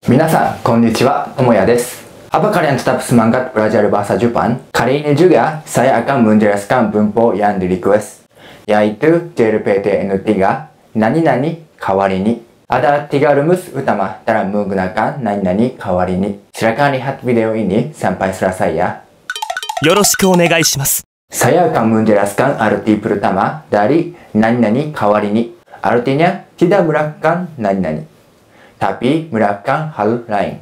Minasan, konnichiwa, Tomoya desu. Apa kalian tetap semangat belajar bahasa Jepang? Kali ini juga saya akan menjelaskan bunpo yang di request, yaitu JLPT-N3 nani-nani kawari ni. Ada 3 rumus utama dalam menggunakan nani-nani kawari ni. Silakan lihat video ini sampai selesai ya. Yoroshiku onegaishimasu. Saya akan menjelaskan arti pertama dari nani-nani kawari ni. Artinya tidak melakukan nani-nani, tapi melakukan hal lain.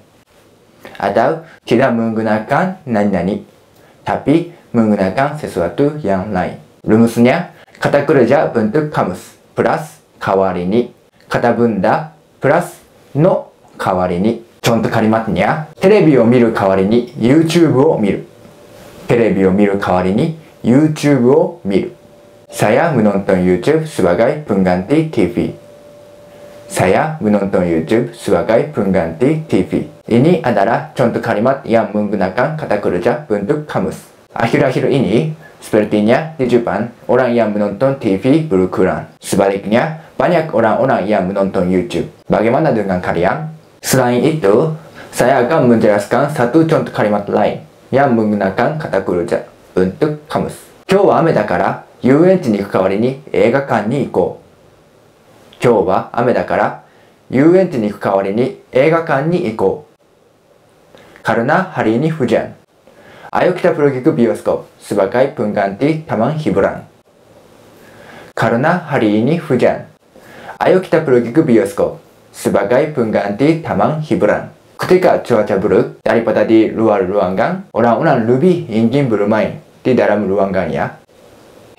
Atau tidak menggunakan nani-nani, tapi menggunakan sesuatu yang lain. Rumusnya, kata kerja bentuk kamus plus kawari ni, kata benda plus no kawari ni. Contoh kalimatnya, テレビを見る代わりに YouTube を見る。テレビを見る代わりに YouTube を見る。Saya menonton YouTube sebagai pengganti TV. Saya menonton YouTube sebagai pengganti TV. Ini adalah contoh kalimat yang menggunakan kata kerja bentuk kamus. Akhir-akhir ini, sepertinya di Jepang, orang yang menonton TV berkurang. Sebaliknya, banyak orang-orang yang menonton YouTube. Bagaimana dengan kalian? Selain itu, saya akan menjelaskan satu contoh kalimat lain yang menggunakan kata kerja bentuk kamus. 今日は雨だから遊園地に行く代わりに映画館に行こう。今日は雨だから遊園地に行く代わりに映画館に行こう。Karena hari ini hujan, ayo kita pergi ke bioskop sebagai pengganti taman hiburan. Karena hari ini hujan, ayo kita pergi ke bioskop sebagai pengganti taman hiburan. Ketika cuaca buruk, daripada di luar ruangan, orang-orang lebih ingin bermain di dalam ruangan ya.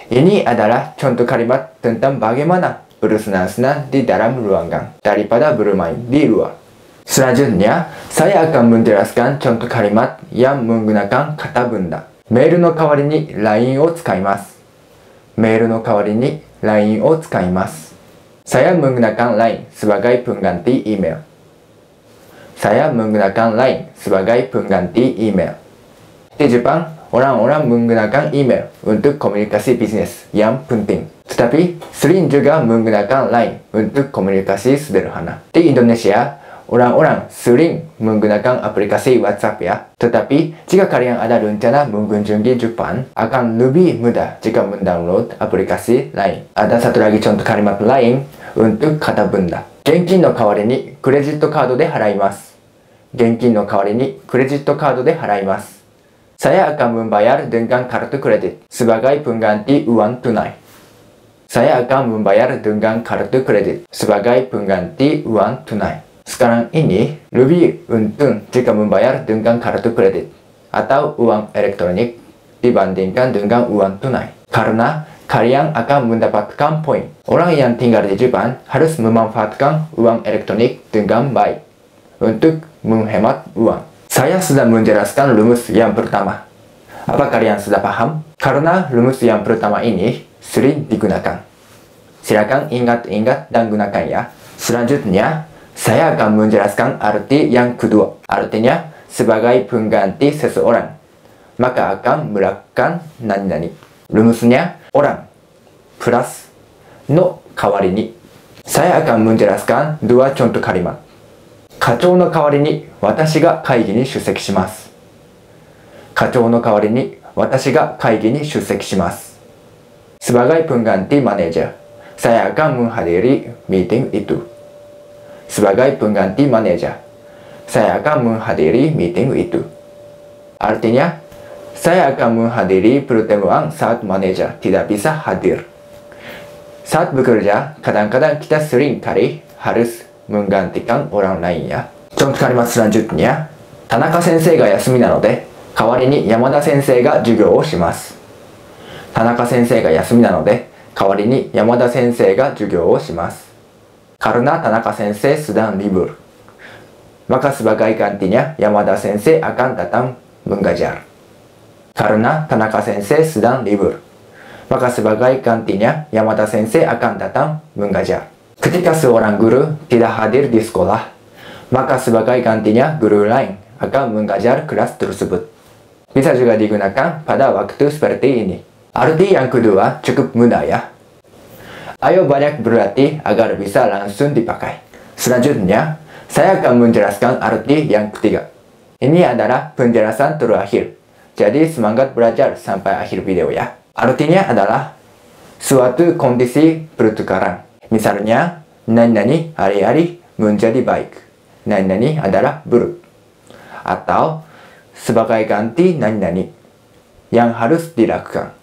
Ini adalah contoh kalimat tentang bagaimana bersenang-senang di dalam ruangan daripada bermain di luar. Selanjutnya, saya akan menjelaskan contoh kalimat yang menggunakan kata benda. メールの代わりに LINE を使います。メールの代わりに LINE を使います。Saya menggunakan LINE sebagai pengganti email. Saya menggunakan LINE sebagai pengganti email. Di Jepang, orang-orang menggunakan email untuk komunikasi bisnis yang penting. Tetapi, sering juga menggunakan LINE untuk komunikasi sederhana. Di Indonesia, orang-orang sering menggunakan aplikasi WhatsApp ya. Tetapi, jika kalian ada rencana mengunjungi Jepang, akan lebih mudah jika mendownload aplikasi LINE. Ada satu lagi contoh kalimat lain untuk kata benda. 現金の代わりにクレジットカードで払います。現金の代わりにクレジットカードで払います。Saya akan membayar dengan kartu kredit sebagai pengganti uang tunai. Saya akan membayar dengan kartu kredit sebagai pengganti uang tunai. Sekarang ini lebih untung jika membayar dengan kartu kredit atau uang elektronik dibandingkan dengan uang tunai. Karena kalian akan mendapatkan poin. Orang yang tinggal di Jepang harus memanfaatkan uang elektronik dengan baik untuk menghemat uang. Saya sudah menjelaskan rumus yang pertama. Apa kalian sudah paham? Karena rumus yang pertama ini sering digunakan. Silakan ingat-ingat dan gunakan ya. Selanjutnya, saya akan menjelaskan arti yang kedua. Artinya, sebagai pengganti seseorang, maka akan melakukan nani-nani. Rumusnya, orang plus no kawari ni. Saya akan menjelaskan dua contoh kalimat. 課長の代わりに私が会議に出席します。課長の代わりに私が会議に出席します。Sebagai pengganti manajer, saya akan menghadiri meeting itu. Sebagai pengganti manajer, saya akan menghadiri meeting itu. Artinya, saya akan menghadiri pertemuan saat manajer tidak bisa hadir. Saat bekerja, kadang-kadang kita sering kali harus menggantikan orang lain ya. Contoh kalimat selanjutnya, 田中先生が休みなので、代わりに山田先生が授業をします。田中先生が休みなので、代わりに山田先生が授業をします。Karena Tanaka sensei sedang libur, maka sebagai gantinya Yamada sensei akan datang mengajar. Karena Tanaka sensei sedang libur, maka sebagai gantinya Yamada sensei akan datang mengajar. Ketika seorang guru tidak hadir di sekolah, maka sebagai gantinya guru lain akan mengajar kelas tersebut. Bisa juga digunakan pada waktu seperti ini. Arti yang kedua cukup mudah ya. Ayo banyak berlatih agar bisa langsung dipakai. Selanjutnya, Saya akan menjelaskan arti yang ketiga. Ini adalah penjelasan terakhir. Jadi semangat belajar sampai akhir video ya. Artinya adalah suatu kondisi pertukaran. Misalnya, nani-nani hari-hari menjadi baik. Nani-nani adalah buruk. Atau sebagai ganti nani-nani yang harus dilakukan.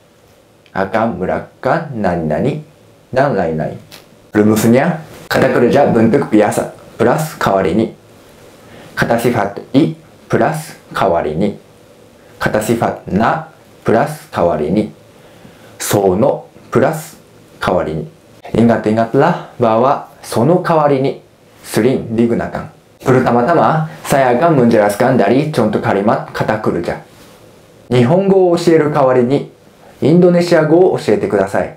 Akan melakukan nani-nani dan lain-lain. Rumusnya, kata kerja bentuk biasa plus kawari ni. Kata sifat i plus kawari ni. Kata sifat na plus kawari ni. Sono plus kawari ni. Ingat-ingatlah bahwa sono kawari ni sering digunakan. Pertama-tama, saya akan menjelaskan dari contoh kalimat kata kerja. Nihongoを教える代わりにインドネシア語を教えてください。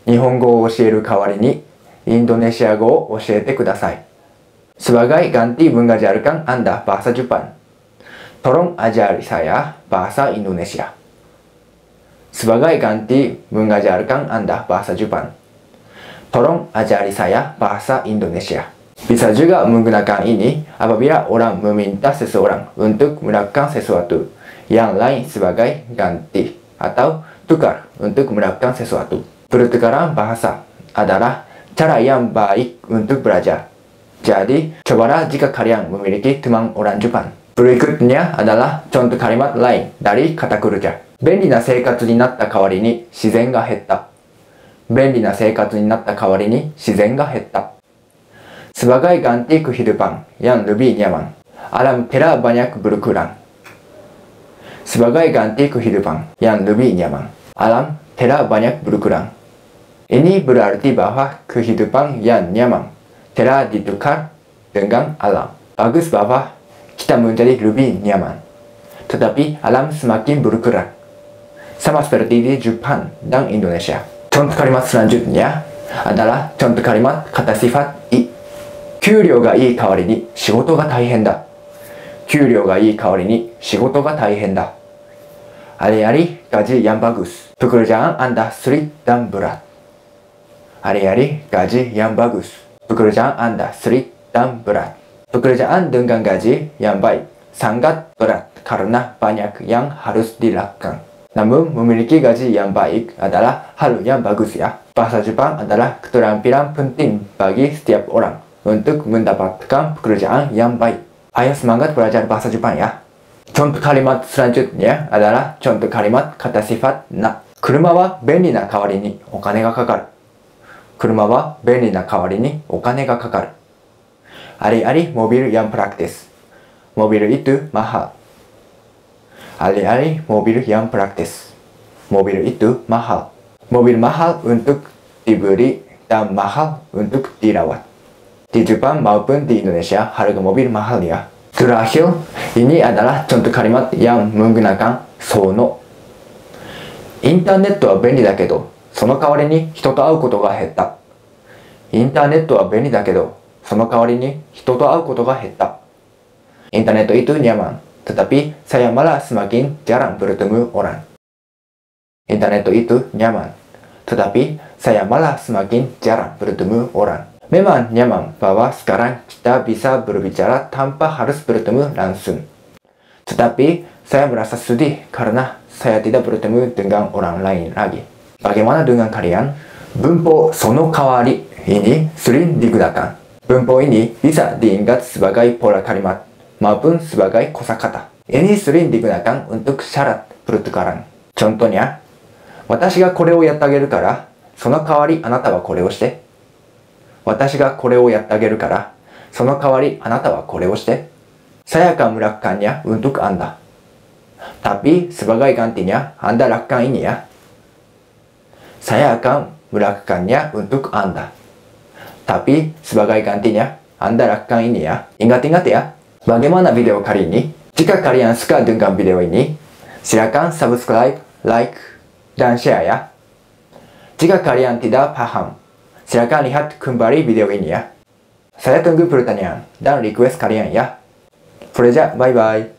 日本語を教える代わりにインドネシア語を教えてください。Sebagai ganti mengajarkan Anda bahasa Jepang, tolong ajari saya bahasa Indonesia. Sebagai ganti mengajarkan Anda bahasa Jepang, tolong ajari saya bahasa Indonesia. Bisa juga menggunakan ini apabila orang meminta seseorang untuk melakukan sesuatu yang lain sebagai ganti atau tukar untuk melakukan sesuatu. Pertukaran bahasa adalah cara yang baik untuk belajar. Jadi, cobalah jika kalian memiliki teman orang Jepang. Berikutnya adalah contoh kalimat lain dari kata kerja. 便利な生活になった代わりに自然が減った。便利な生活になった代わりに自然が減った。Sebagai ganti kehidupan yang lebih nyaman, alam telah banyak berkurang. Sebagai ganti kehidupan yang lebih nyaman, alam telah banyak berkurang. Ini berarti bahwa kehidupan yang nyaman telah ditukar dengan alam. Bagus bahwa kita menjadi lebih nyaman, tetapi alam semakin berkurang. Sama seperti di Jepang dan Indonesia. Contoh kalimat selanjutnya adalah contoh kalimat kata sifat i. 給料がいい代わりに仕事が大変だ。給料がいい代わりに仕事が大変だ。Hari-hari gaji yang bagus. Pekerjaan Anda sulit dan berat. Hari-hari gaji yang bagus. Pekerjaan Anda sulit dan berat. Pekerjaan dengan gaji yang baik sangat berat karena banyak yang harus dilakukan. Namun memiliki gaji yang baik adalah hal yang bagus ya. Bahasa Jepang adalah keterampilan penting bagi setiap orang untuk mendapatkan pekerjaan yang baik. Ayo semangat belajar bahasa Jepang ya. Contoh kalimat selanjutnya adalah contoh kalimat kata sifat na. 車は便利な代わりにお金がかかる。車は便利な代わりにお金がかかる。Alih-alih mobil yang praktis. Mobil itu mahal. Alih-alih mobil yang praktis. Mobil itu mahal. Mobil mahal untuk dibeli dan mahal untuk dirawat. Di Jepang maupun di Indonesia harga mobil mahal ya. Terakhir, ini adalah contoh kalimat yang menggunakan sono. インターネットは便利だけど、その代わりに人と会うことが減った。インターネットは便利だけど、その代わりに人と会うことが減った。Internet itu nyaman, tetapi saya malah semakin jarang bertemu orang. Internet itu nyaman, tetapi saya malah semakin jarang bertemu orang. Memang nyaman bahwa sekarang kita bisa berbicara tanpa harus bertemu langsung. Tetapi saya merasa sedih karena saya tidak bertemu dengan orang lain lagi. Bagaimana dengan kalian? Bunpo sono kawari ini sering digunakan. Bunpo ini bisa diingat sebagai pola kalimat maupun sebagai kosakata. Ini sering digunakan untuk syarat pertukaran. Contohnya, 私がこれをやってあげるから、その代わりあなたはこれをして。私がこれをやってあげるから、その代わりあなたはこれをして。Saya akan melakukannya untuk Anda. Tapi sebagai gantinya, Anda lakukan ini ya. Saya akan melakukannya untuk Anda. Tapi sebagai gantinya, Anda lakukan ini ya. Ingat-ingat ya. Bagaimana video kali ini? Jika kalian suka dengan video ini, silakan subscribe, like, dan share ya. Jika kalian tidak paham, silakan lihat kembali video ini ya. Saya tunggu pertanyaan dan request kalian ya. それじゃ、バイバイ。